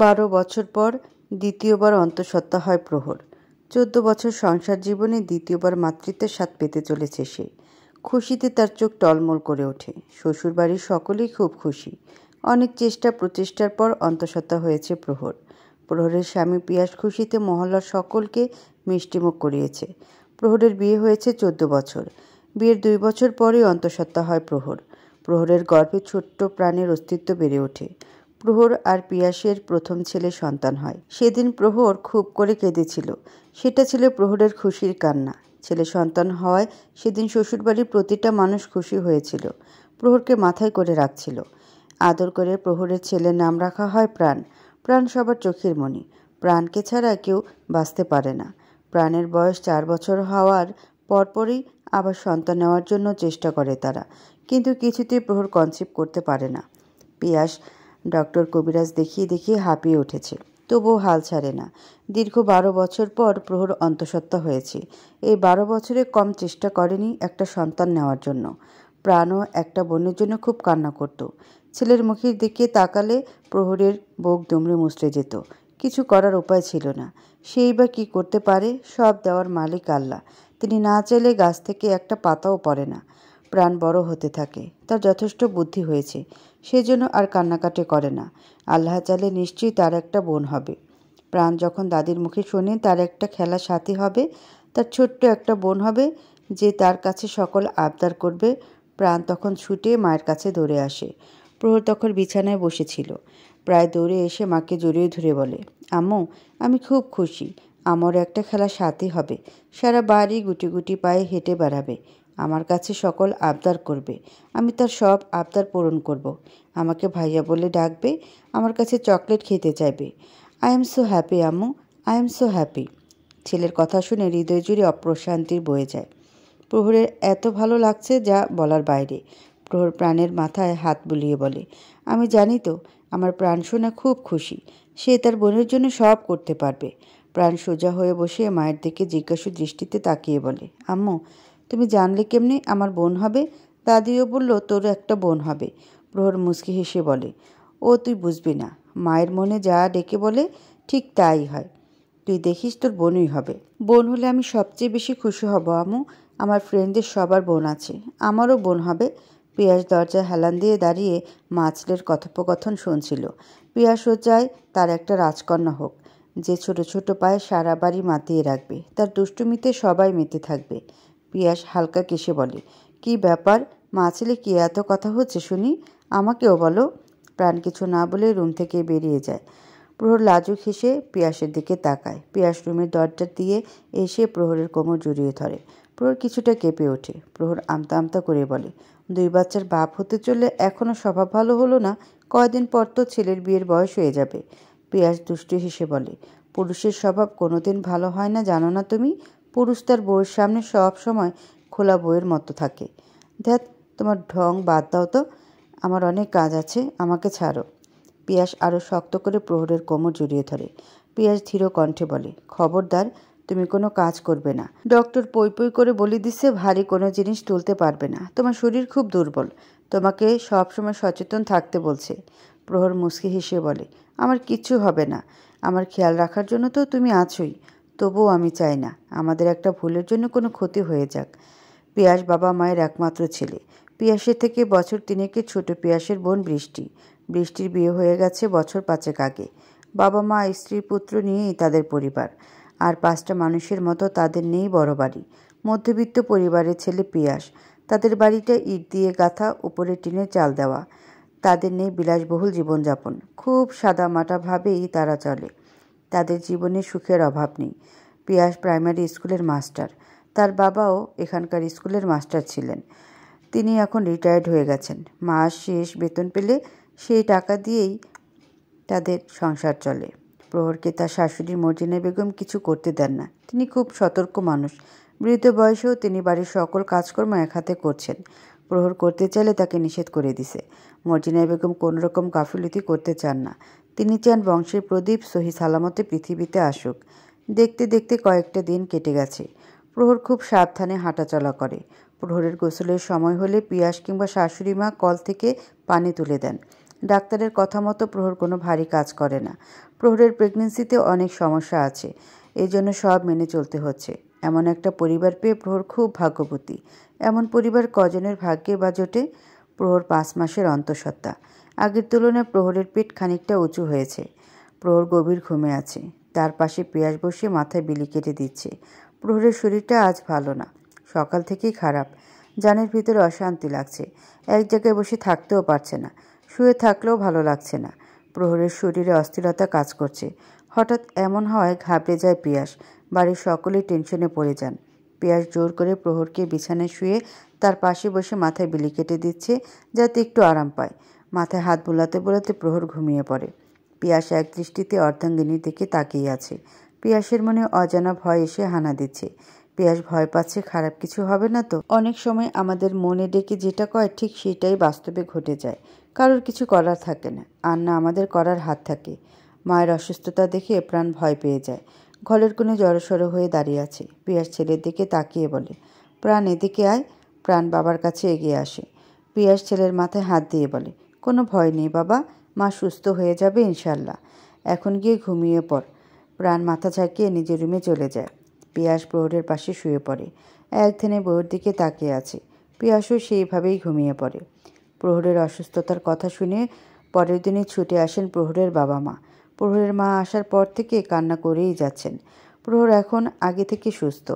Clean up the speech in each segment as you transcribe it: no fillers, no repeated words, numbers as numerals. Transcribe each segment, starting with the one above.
12 বছর পর দ্বিতীয়বার অন্তঃসত্ত্বা হয় প্রহর। 14 বছর সংসার জীবনে দ্বিতীয়বার মাতৃত্বের স্বাদ পেতে চলেছে সে। খুশিতে তার চোখ টলমল করে ওঠে। শ্বশুরবাড়ির সকলেই খুব খুশি। অনেক চেষ্টা প্রচেষ্টার পর অন্তঃসত্ত্বা হয়েছে প্রহর। প্রহরের স্বামী পিয়াস খুশিতে মহল্লার সকলকে মিষ্টিমুখ করিয়েছে। প্রহরের বিয়ে হয়েছে 14 বছর। বিয়ের 2 বছর পরেই অন্তঃসত্ত্বা হয় প্রহর। প্রহরের গর্ভে ছোট্ট প্রাণের অস্তিত্ব বেড়ে ওঠে। প্রহর আর পিয়াসের প্রথম ছেলে সন্তান হয়। সেদিন প্রহর খুব করে কেঁদেছিল। সেটা ছিল প্রহরের খুশির কান্না। ছেলে সন্তান হওয়ায় সেদিন শ্বশুরবাড়ির প্রতিটা মানুষ খুশি হয়েছিল। প্রহরকে মাথায় করে রাখছিল। আদর করে প্রহরের ছেলের নাম রাখা হয় প্রাণ। প্রাণ সবার চোখের মণি। প্রাণকে ছাড়া কেউ বাঁচতে পারে না। প্রাণের বয়স 4 বছর হওয়ার পরপরই আবার সন্তান নেওয়ার জন্য চেষ্টা করে তারা, কিন্তু কিছুতেই প্রহর কনসিভ করতে পারে না। পিয়াস ডক্টর কবিরাজ দেখিয়ে হাঁপিয়ে উঠেছে, তবুও হাল ছাড়ে না। দীর্ঘ 12 বছর পর প্রহর অন্তঃসত্ত্বা হয়েছে। এই 12 বছরে কম চেষ্টা করেনি একটা সন্তান নেওয়ার জন্য। প্রাণও একটা বোনের জন্য খুব কান্না করত। ছেলের মুখের দিকে তাকালে প্রহরের বুক দুমড়ে মুচড়ে যেত। কিছু করার উপায় ছিল না। সেই বা কী করতে পারে? সব দেওয়ার মালিক আল্লাহ। তিনি না চাইলে গাছ থেকে একটা পাতাও পড়ে না। প্রাণ বড় হতে থাকে। তার যথেষ্ট বুদ্ধি হয়েছে, সেজন্য আর কান্নাকাটি করে না। আল্লাহ চাইলে নিশ্চয়ই তার একটা বোন হবে। প্রাণ যখন দাদির মুখে শোনে তার একটা খেলার সাথী হবে, তার ছোট্ট একটা বোন হবে যে তার কাছে সকল আবদার করবে, প্রাণ তখন ছুটে মায়ের কাছে দৌড়ে আসে। প্রহর তখন বিছানায় বসেছিল। প্রায় দৌড়ে এসে মাকে জড়িয়ে ধরে বলে, আম্মু, আমি খুব খুশি। আমার একটা খেলার সাথী হবে। সারা বাড়ি গুটি গুটি পায়ে হেঁটে বেড়াবে। আমার কাছে সকল আবদার করবে। আমি তার সব আবদার পূরণ করব। আমাকে ভাইয়া বলে ডাকবে। আমার কাছে চকলেট খেতে চাইবে। আই এম সো হ্যাপি আম্মু, আই এম সো হ্যাপি। ছেলের কথা শুনে হৃদয় জুড়ে অপ্রশান্তির বয়ে যায়। প্রহরের এত ভালো লাগছে যা বলার বাইরে। প্রহর প্রাণের মাথায় হাত বুলিয়ে বলে, আমি জানি তো, আমার প্রাণ সোনা খুব খুশি। সে তার বোনের জন্য সব করতে পারবে। প্রাণ সোজা হয়ে বসে মায়ের দিকে জিজ্ঞাসু দৃষ্টিতে তাকিয়ে বলে, আম্মু, তুমি জানলে কেমনে আমার বোন হবে? দাদিও বলল তোর একটা বোন হবে। প্রহর মুচকি হেসে বলে, ও তুই বুঝবি না। মায়ের মনে যা ডেকে বলে ঠিক তাই হয়। তুই দেখিস তোর বোনই হবে। বোন হলে আমি সবচেয়ে বেশি খুশি হব আম্মু। আমার ফ্রেন্ডদের সবার বোন আছে, আমারও বোন হবে। পিয়াস দরজায় হেলান দিয়ে দাঁড়িয়ে মা ছেলের কথোপকথন শুনছিল। পিয়াসও চায় তার একটা রাজকন্যা হোক, যে ছোট ছোট পায়ে সারা বাড়ি মাতিয়ে রাখবে। তার দুষ্টুমিতে সবাই মেতে থাকবে। পিয়াস হালকা কেশে বলে, কি ব্যাপার মা ছেলে, কি এত কথা হচ্ছে শুনি? আমাকেও বলো। প্রাণ কিছু না বলে রুম থেকে বেরিয়ে যায়। প্রহর লাজুক হেসে পিয়াসের দিকে তাকায়। পিয়াস রুমের দরজা দিয়ে এসে প্রহরের কোমর জড়িয়ে ধরে। প্রহর কিছুটা কেঁপে ওঠে। প্রহর আমতা আমতা করে বলে, 2 বাচ্চার বাপ হতে চললে এখনও স্বভাব ভালো হলো না? কয়দিন পর তো ছেলের বিয়ের বয়স হয়ে যাবে। পিয়াস দুষ্টু হেসে বলে, পুরুষের স্বভাব কোনোদিন ভালো হয় না জানো না তুমি? পুরুষ তার বউয়ের সামনে সব সময় খোলা বইয়ের মতো থাকে। ধ্যাত, তোমার ঢং বাদ দাও তো। আমার অনেক কাজ আছে, আমাকে ছাড়ো। পিয়াস আরও শক্ত করে প্রহরের কোমর জড়িয়ে ধরে। পিয়াস ধীর কণ্ঠে বলে, খবরদার, তুমি কোনো কাজ করবে না। ডক্টর পই পই করে বলে দিচ্ছে ভারী কোনো জিনিস তুলতে পারবে না। তোমার শরীর খুব দুর্বল, তোমাকে সবসময় সচেতন থাকতে বলছে। প্রহর মুচকি হেসে বলে, আমার কিচ্ছু হবে না। আমার খেয়াল রাখার জন্য তো তুমি আছোই। তবুও আমি চাই না আমাদের একটা ভুলের জন্য কোনো ক্ষতি হয়ে যাক। পিয়াস বাবা মায়ের একমাত্র ছেলে। পিয়াসের থেকে বছর 3 ছোট পিয়াসের বোন বৃষ্টি। বৃষ্টির বিয়ে হয়ে গেছে বছর 5 আগে। বাবা মা, স্ত্রী পুত্র নিয়েই তাদের পরিবার। আর 5টা মানুষের মতো তাদের নেই বড় বাড়ি। মধ্যবিত্ত পরিবারের ছেলে পিয়াস। তাদের বাড়িটা ইট দিয়ে গাঁথা, উপরে টিনের চাল দেওয়া। তাদের নেই বিলাসবহুল জীবনযাপন। খুব সাদামাটাভাবেই তারা চলে। তাদের জীবনে সুখের অভাব নেই। পিয়াস প্রাইমারি স্কুলের মাস্টার। তার বাবাও এখানকার স্কুলের মাস্টার ছিলেন। তিনি এখন রিটায়ার্ড হয়ে গেছেন। মাস শেষ বেতন পেলে সেই টাকা দিয়েই তাদের সংসার চলে। প্রহরকে তার শাশুড়ি মর্জিনা বেগম কিছু করতে দেন না। তিনি খুব সতর্ক মানুষ। বৃদ্ধ বয়সেও তিনি বাড়ির সকল কাজকর্ম এক হাতে করছেন। প্রহর করতে চাইলে তাকে নিষেধ করে দিছে। মর্জিনা বেগম কোনোরকম গাফিলতি করতে চান না। তিনি চান বংশের প্রদীপ সহি সালামতে পৃথিবীতে আসুক। দেখতে দেখতে কয়েকটা দিন কেটে গেছে। প্রহর খুব সাবধানে হাঁটাচলা করে। প্রহরের গোসলের সময় হলে পিয়াস কিংবা শাশুড়ি মা কল থেকে পানি তুলে দেন। ডাক্তারের কথা মতো প্রহর কোনো ভারী কাজ করে না। প্রহরের প্রেগনেন্সিতে অনেক সমস্যা আছে, এই জন্য সব মেনে চলতে হচ্ছে। এমন একটা পরিবার পেয়ে প্রহর খুব ভাগ্যবতী। এমন পরিবার কজনের ভাগ্যে বা জোটে। প্রহর 5 মাসের অন্তঃসত্ত্বা। আগের তুলনায় প্রহরের পেট খানিকটা উঁচু হয়েছে। প্রহর গভীর ঘুমে আছে। তার পাশে পিয়াস বসে মাথায় বিলি কেটে দিচ্ছে। প্রহরের শরীরটা আজ ভালো না, সকাল থেকেই খারাপ। জানের ভিতরে অশান্তি লাগছে, এক জায়গায় বসে থাকতেও পারছে না, শুয়ে থাকলেও ভালো লাগছে না। প্রহরের শরীরে অস্থিরতা কাজ করছে। হঠাৎ এমন হওয়ায় ঘাবড়ে যায় পিয়াস। বাড়ির সকলেই টেনশনে পড়ে যান। পিয়াস জোর করে প্রহরকে বিছানায় শুয়ে তার পাশে বসে মাথায় বিলি কেটে দিচ্ছে, যাতে একটু আরাম পায়। মাথায় হাত বোলাতে বোলাতে প্রহর ঘুমিয়ে পড়ে। পিয়াস এক দৃষ্টিতে অর্ধাঙ্গিনীর দিকে তাকিয়ে আছে। পিয়াসের মনে অজানা ভয় এসে হানা দিচ্ছে। পিয়াস ভয় পাচ্ছে খারাপ কিছু হবে না তো। অনেক সময় আমাদের মনে ডেকে যেটা কয় ঠিক সেটাই বাস্তবে ঘটে যায়। কারোর কিছু করার থাকে না, আর না আমাদের করার হাত থাকে। মায়ের অসুস্থতা দেখে প্রাণ ভয় পেয়ে যায়। ঘরের কোণে জড়সড় হয়ে দাঁড়িয়ে আছে। পিয়াস ছেলের দিকে তাকিয়ে বলে, প্রাণ এদিকে আয়। প্রাণ বাবার কাছে এগিয়ে আসে। পিয়াস ছেলের মাথায় হাত দিয়ে বলে, কোনো ভয় নেই বাবা, মা সুস্থ হয়ে যাবে ইনশাল্লাহ। এখন গিয়ে ঘুমিয়ে পড়। প্রাণ মাথা ঝাঁকিয়ে নিজের রুমে চলে যায়। পিয়াস প্রহরের পাশে শুয়ে পড়ে। এক ধ্যানে বউয়ের দিকে তাকিয়ে আছে। পিয়াসও সেইভাবেই ঘুমিয়ে পড়ে। প্রহরের অসুস্থতার কথা শুনে পরের দিনই ছুটে আসেন প্রহরের বাবা মা। প্রহরের মা আসার পর থেকে কান্না করেই যাচ্ছেন। প্রহর এখন আগে থেকে সুস্থ।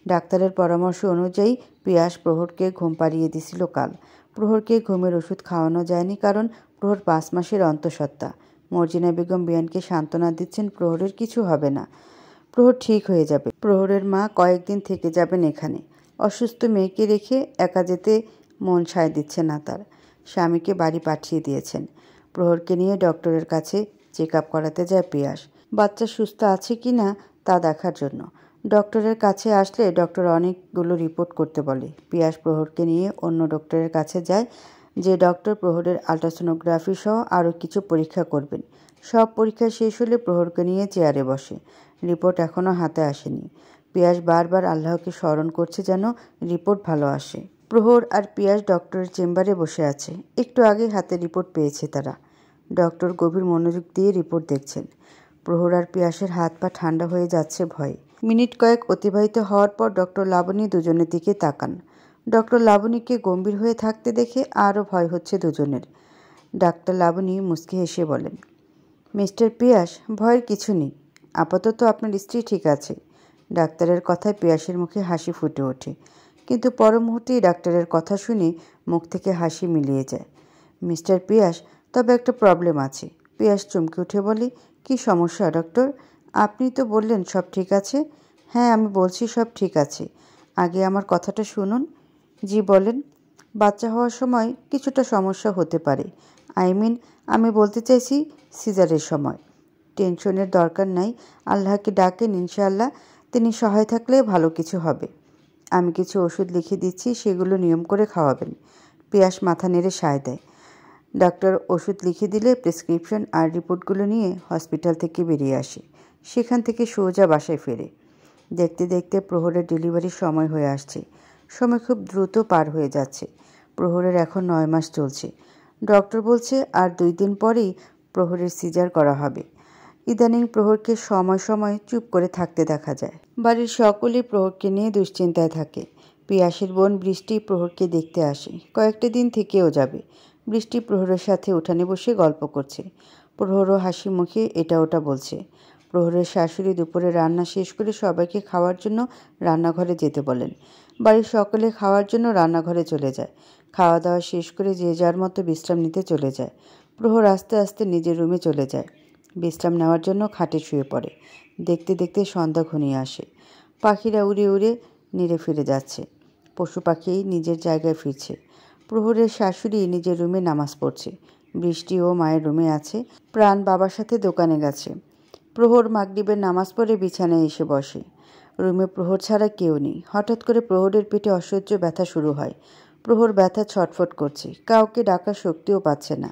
ডাক্তারের পরামর্শ অনুযায়ী পিয়াস প্রহরকে ঘুম পাড়িয়ে দিছিল কাল। প্রহরকে ঘুমের ওষুধ খাওয়ানো যায়নি, কারণ প্রহর 5 মাসের অন্তঃসত্ত্বা। মর্জিনা বেগম বিয়ানকে সান্ত্বনা দিচ্ছেন, প্রহরের কিছু হবে না, প্রহর ঠিক হয়ে যাবে। প্রহরের মা কয়েকদিন থেকে যাবেন এখানে। অসুস্থ মেয়েকে রেখে একা যেতে মন সায় দিচ্ছে না তার। স্বামীকে বাড়ি পাঠিয়ে দিয়েছেন। প্রহরকে নিয়ে ডক্টরের কাছে চেক আপ করাতে যায় পিয়াস, বাচ্চা সুস্থ আছে কি না তা দেখার জন্য। ডক্টরের কাছে আসলে ডক্টর অনেকগুলো রিপোর্ট করতে বলে। পিয়াস প্রহরকে নিয়ে অন্য ডক্টরের কাছে যায়, যে ডক্টর প্রহরের আলট্রাসোনোগ্রাফি সহ আরও কিছু পরীক্ষা করবেন। সব পরীক্ষা শেষ হলে প্রহরকে নিয়ে চেয়ারে বসে। রিপোর্ট এখনও হাতে আসেনি। পিয়াস বারবার আল্লাহকে স্মরণ করছে যেন রিপোর্ট ভালো আসে। প্রহর আর পিয়াস ডক্টরের চেম্বারে বসে আছে। একটু আগে হাতে রিপোর্ট পেয়েছে তারা। ডক্টর গভীর মনোযোগ দিয়ে রিপোর্ট দেখছেন। প্রহর আর পিয়াসের হাত পা ঠান্ডা হয়ে যাচ্ছে ভয়ে। মিনিট কয়েক অতিবাহিত হওয়ার পর ডক্টর লাবণী দুজনের দিকে তাকান। ডক্টর লাবণীকে গম্ভীর হয়ে থাকতে দেখে আরও ভয় হচ্ছে দুজনের। ডাক্তার লাবণী মুচকি হেসে বলেন, মিস্টার পিয়াস, ভয়ের কিছু নেই। আপাতত আপনার স্ত্রী ঠিক আছে। ডাক্তারের কথায় পিয়াসের মুখে হাসি ফুটে ওঠে, কিন্তু পর মুহূর্তেই ডাক্তারের কথা শুনে মুখ থেকে হাসি মিলিয়ে যায়। মিস্টার পিয়াস, তবে একটা প্রবলেম আছে। পিয়াস চমকে উঠে বলে, কি সমস্যা ডক্টর? আপনি তো বললেন সব ঠিক আছে। হ্যাঁ, আমি বলছি সব ঠিক আছে, আগে আমার কথাটা শুনুন। জি বলেন। বাচ্চা হওয়ার সময় কিছুটা সমস্যা হতে পারে। আমি বলতে চাইছি সিজারের সময়। টেনশনের দরকার নাই, আল্লাহকে ডাকেন, ইনশাআল্লাহ তিনি সহায় থাকলে ভালো কিছু হবে। আমি কিছু ওষুধ লিখে দিচ্ছি, সেগুলো নিয়ম করে খাওয়াবেন। পিয়াস মাথা নেড়ে সায় দেয়। ডাক্তার ওষুধ লিখে দিলে প্রেসক্রিপশন আর রিপোর্টগুলো নিয়ে হসপিটাল থেকে বেরিয়ে আসে। সেখান থেকে সোজা বাসায় ফেরে। দেখতে দেখতে প্রহরের ডেলিভারির সময় হয়ে আসছে। সময় খুব দ্রুত পার হয়ে যাচ্ছে। প্রহরের এখন 9 মাস চলছে। ডক্টর বলছে আর 2 দিন পরেই প্রহরের সিজার করা হবে। ইদানিং প্রহরকে সময় সময় চুপ করে থাকতে দেখা যায়। বাড়ির সকলেই প্রহরকে নিয়ে দুশ্চিন্তায় থাকে। পিয়াসের বোন বৃষ্টি প্রহরকে দেখতে আসে, কয়েকটা দিন থেকেও যাবে। বৃষ্টি প্রহরের সাথে উঠানে বসে গল্প করছে। প্রহরও হাসি মুখে এটা ওটা বলছে। প্রহরের শাশুড়ি দুপুরে রান্না শেষ করে সবাইকে খাওয়ার জন্য রান্নাঘরে যেতে বলেন। বাড়ির সকলে খাওয়ার জন্য রান্নাঘরে চলে যায়। খাওয়া দাওয়া শেষ করে যে যার মতো বিশ্রাম নিতে চলে যায়। প্রহর আস্তে আস্তে নিজের রুমে চলে যায়। বিশ্রাম নেওয়ার জন্য খাটে শুয়ে পড়ে। দেখতে দেখতে সন্ধ্যা ঘনিয়ে আসে। পাখিরা উড়ে উড়ে নিড়ে ফিরে যাচ্ছে। পশু পাখি নিজের জায়গায় ফিরছে। প্রহরের শাশুড়ি নিজের রুমে নামাজ পড়ছে। বৃষ্টি ও মায়ের রুমে আছে। প্রাণ বাবার সাথে দোকানে গেছে। প্রহর মাগরিবের নামাজ পড়ে বিছানায় এসে বসে। রুমে প্রহর ছাড়া কেউ নেই। হঠাৎ করে প্রহরের পেটে অসহ্য ব্যথা শুরু হয়। প্রহর ব্যথা ছটফট করছে, কাউকে ডাকার শক্তিও পাচ্ছে না।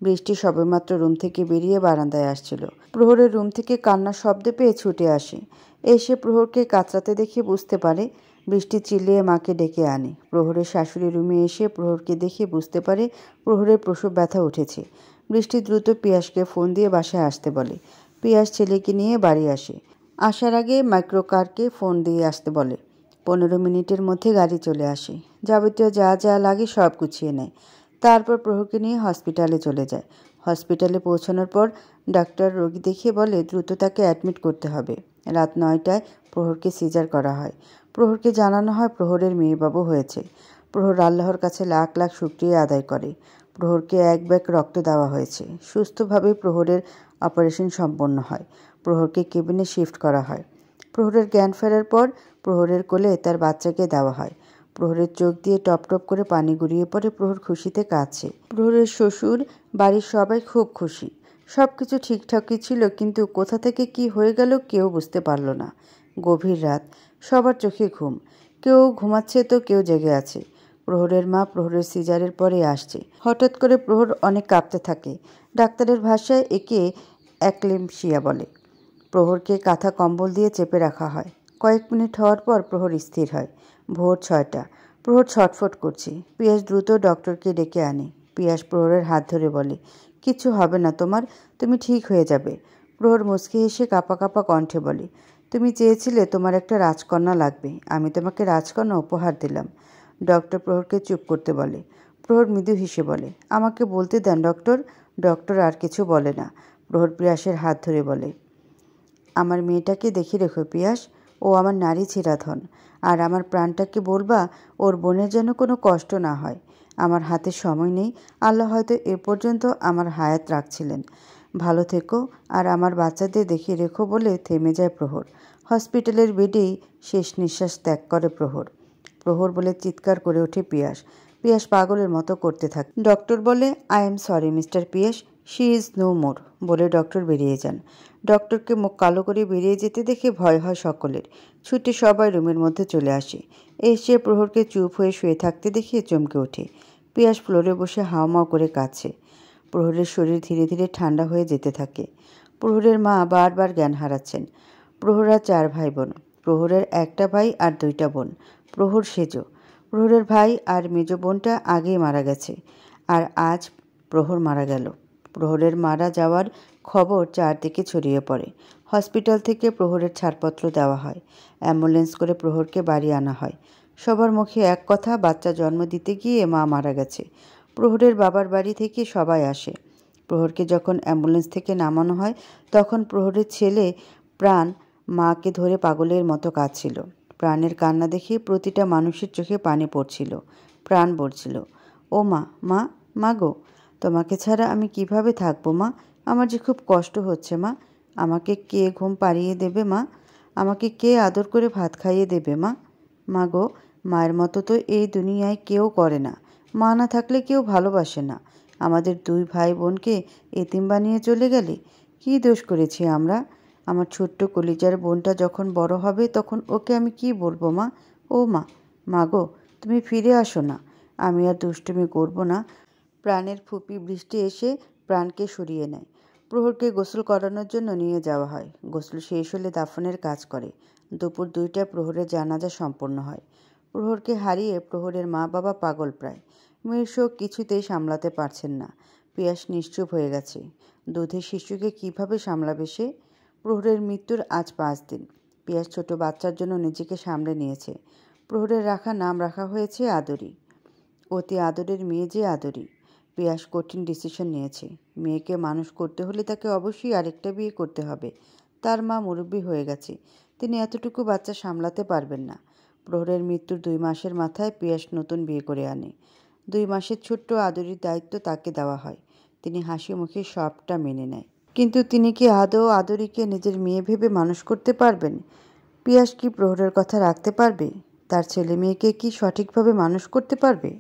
বৃষ্টি সবেমাত্র রুম থেকে বেরিয়ে বারান্দায় আসছিল। প্রহরের রুম থেকে কান্নার শব্দ পেয়ে ছুটে আসে। এসে প্রহরকে কাতরাতে দেখে বুঝতে পারে। বৃষ্টি চিল্লিয়ে মাকে ডেকে আনে। প্রহরের শাশুড়ি রুমে এসে প্রহরকে দেখে বুঝতে পারে প্রহরের প্রসব ব্যথা উঠেছে। বৃষ্টি দ্রুত পিয়াসকে ফোন দিয়ে বাসায় আসতে বলে। পিয়াস ছেলেকে নিয়ে বাড়ি আসে। আসার আগে মাইক্রোকারকে ফোন দিয়ে আসতে বলে। 15 মিনিটের মধ্যে গাড়ি চলে আসে। যাবতীয় যা যা লাগে সব গুছিয়ে নেয়। তারপর প্রহরকে নিয়ে হসপিটালে চলে যায়। হসপিটালে পৌঁছানোর পর ডাক্তার রোগী দেখিয়ে বলে দ্রুত তাকে অ্যাডমিট করতে হবে। রাত 9টায় প্রহরকে সিজার করা হয়। প্রহরকে জানানো হয় প্রহরের মেয়েবাবু হয়েছে। প্রহর আল্লাহর কাছে লাখ লাখ শুকরিয়া আদায় করে। প্রহরকে 1 ব্যাগ রক্ত দেওয়া হয়েছে। সুস্থভাবে প্রহরের অপারেশন সম্পন্ন হয়। প্রহরকে কেবিনে শিফট করা হয়। প্রহরের জ্ঞান ফেরার পর প্রহরের কোলে তার বাচ্চাকে দেওয়া হয়। প্রহরের চোখ দিয়ে টপ টপ করে পানি গড়িয়ে পড়ে। প্রহর খুশিতে কাঁদছে। প্রহরের শ্বশুর, বাড়ির সবাই খুব খুশি। সব কিছু ঠিকঠাকই ছিল, কিন্তু কোথা থেকে কি হয়ে গেল কেউ বুঝতে পারল না। গভীর রাত, সবার চোখে ঘুম। কেউ ঘুমাচ্ছে তো কেউ জেগে আছে। প্রহরের মা প্রহরের সিজারের পরে আসছে। হঠাৎ করে প্রহর অনেক কাঁপতে থাকে। ডাক্তারের ভাষায় একে অ্যাক্লেমশিয়া বলে। প্রহরকে কাঁথা কম্বল দিয়ে চেপে রাখা হয়। কয়েক মিনিট হওয়ার পর প্রহর স্থির হয়। ভোর 6টা। প্রহর ছটফট করছে। পিয়াস দ্রুত ডক্টরকে ডেকে আনে। পিয়াস প্রহরের হাত ধরে বলে, কিছু হবে না তোমার, তুমি ঠিক হয়ে যাবে। প্রহর মুচকি হেসে কাঁপা কাঁপা কণ্ঠে বলে, তুমি চেয়েছিলে তোমার একটা রাজকন্যা লাগবে, আমি তোমাকে রাজকন্যা উপহার দিলাম। ডক্টর প্রহরকে চুপ করতে বলে। প্রহর মৃদু হেসে বলে, আমাকে বলতে দেন ডক্টর। ডক্টর আর কিছু বলে না। প্রহর পিয়াসের হাত ধরে বলে, আমার মেয়েটাকে দেখে রেখো পিয়াস, ও আমার নারী চিরাধন। আর আমার প্রাণটাকে বলবা ওর বোনের যেন কোনো কষ্ট না হয়। আমার হাতে সময় নেই, আল্লাহ হয়তো এ পর্যন্ত আমার হায়াত রাখছিলেন। ভালো থেকো আর আমার বাচ্চাদের দেখে রেখো বলে থেমে যায় প্রহর। হসপিটালের বেডেই শেষ নিঃশ্বাস ত্যাগ করে প্রহর। প্রহর বলে চিৎকার করে ওঠে পিয়াস। পিয়াস পাগলের মতো করতে থাকে। ডক্টর বলে, I am sorry mister Piyas, she is no more বলে ডক্টর বেরিয়ে যান। ডক্টরকে মুখ কালো করে বেরিয়ে যেতে দেখে ভয় হয় সকলের। ছুটে সবাই রুমের মধ্যে চলে আসে। এসে প্রহরকে চুপ হয়ে শুয়ে থাকতে দেখে চমকে ওঠে। পিয়াস ফ্লোরে বসে হাওমাও করে কাঁদছে। প্রহরের শরীর ধীরে ধীরে ঠান্ডা হয়ে যেতে থাকে। প্রহরের মা বারবার জ্ঞান হারাচ্ছেন। প্রহরা 4 ভাই বোন। প্রহরের একটা ভাই আর 2টা বোন। প্রহর সেজ। প্রহরের ভাই আর মেজ বোনটা আগেই মারা গেছে। আর আজ প্রহর মারা গেল। প্রহরের মারা যাওয়ার খবর চারদিকে ছড়িয়ে পড়ে। হসপিটাল থেকে প্রহরের ছাড়পত্র দেওয়া হয়। অ্যাম্বুলেন্স করে প্রহরকে বাড়ি আনা হয়। সবার মুখে এক কথা, বাচ্চা জন্ম দিতে গিয়ে মা মারা গেছে। প্রহরের বাবার বাড়ি থেকে সবাই আসে। প্রহরকে যখন অ্যাম্বুলেন্স থেকে নামানো হয় তখন প্রহরের ছেলে প্রাণ মাকে ধরে পাগলের মতো কাঁদছিল। প্রাণের কান্না দেখে প্রতিটা মানুষের চোখে পানি পড়ছিল। প্রাণ বলছিল, ও মা, মা, মা গো, তোমাকে ছাড়া আমি কিভাবে থাকবো মা? আমার যে খুব কষ্ট হচ্ছে মা। আমাকে কে ঘুম পাড়িয়ে দেবে মা? আমাকে কে আদর করে ভাত খাইয়ে দেবে মা? মা গো, মায়ের মতো তো এই দুনিয়ায় কেউ করে না। মা না থাকলে কেউ ভালোবাসে না। আমাদের 2 ভাই বোনকে এতিম বানিয়ে চলে গেলে। কী দোষ করেছি আমরা? আমার ছোট্ট কলিজার বোনটা যখন বড় হবে তখন ওকে আমি কি বলবো মা? ও মা, মা গো, তুমি ফিরে আসো না। আমি আর দুষ্টুমি করব না। প্রাণের ফুপি বৃষ্টি এসে প্রাণকে সরিয়ে নেয়। প্রহরকে গোসল করানোর জন্য নিয়ে যাওয়া হয়। গোসল শেষ হলে দাফনের কাজ করে। দুপুর 2টায় প্রহরের জানাজা সম্পন্ন হয়। প্রহরকে হারিয়ে প্রহরের মা বাবা পাগল প্রায়। মেয়ের শোক কিছুতেই সামলাতে পারছেন না। পিয়াস নিশ্চুপ হয়ে গেছে। দুধের শিশুকে কিভাবে সামলাবে সে? প্রহরের মৃত্যুর আজ 5 দিন। পিয়াস ছোট বাচ্চার জন্য নিজেকে সামলে নিয়েছে। প্রহরের রাখা নাম রাখা হয়েছে আদরি। অতি আদরের মেয়ে যে আদরি। পিয়াস কঠিন ডিসিশন নিয়েছে। মেয়েকে মানুষ করতে হলে তাকে অবশ্যই আরেকটা বিয়ে করতে হবে। তার মা মুরব্বী হয়ে গেছে, তিনি এতটুকু বাচ্চা সামলাতে পারবেন না। প্রহরের মৃত্যুর 2 মাসের মাথায় পিয়াস নতুন বিয়ে করে আনে। 2 মাসের ছোট্ট আদরির দায়িত্ব তাকে দেওয়া হয়। তিনি হাসি মুখে সবটা মেনে নেয়। কিন্তু তিনি কি আদৌ আদরিকে নিজের মেয়ে ভেবে মানুষ করতে পারবেন? পিয়াস কি প্রহরের কথা রাখতে পারবে? তার ছেলে মেয়েকে কি সঠিকভাবে মানুষ করতে পারবে?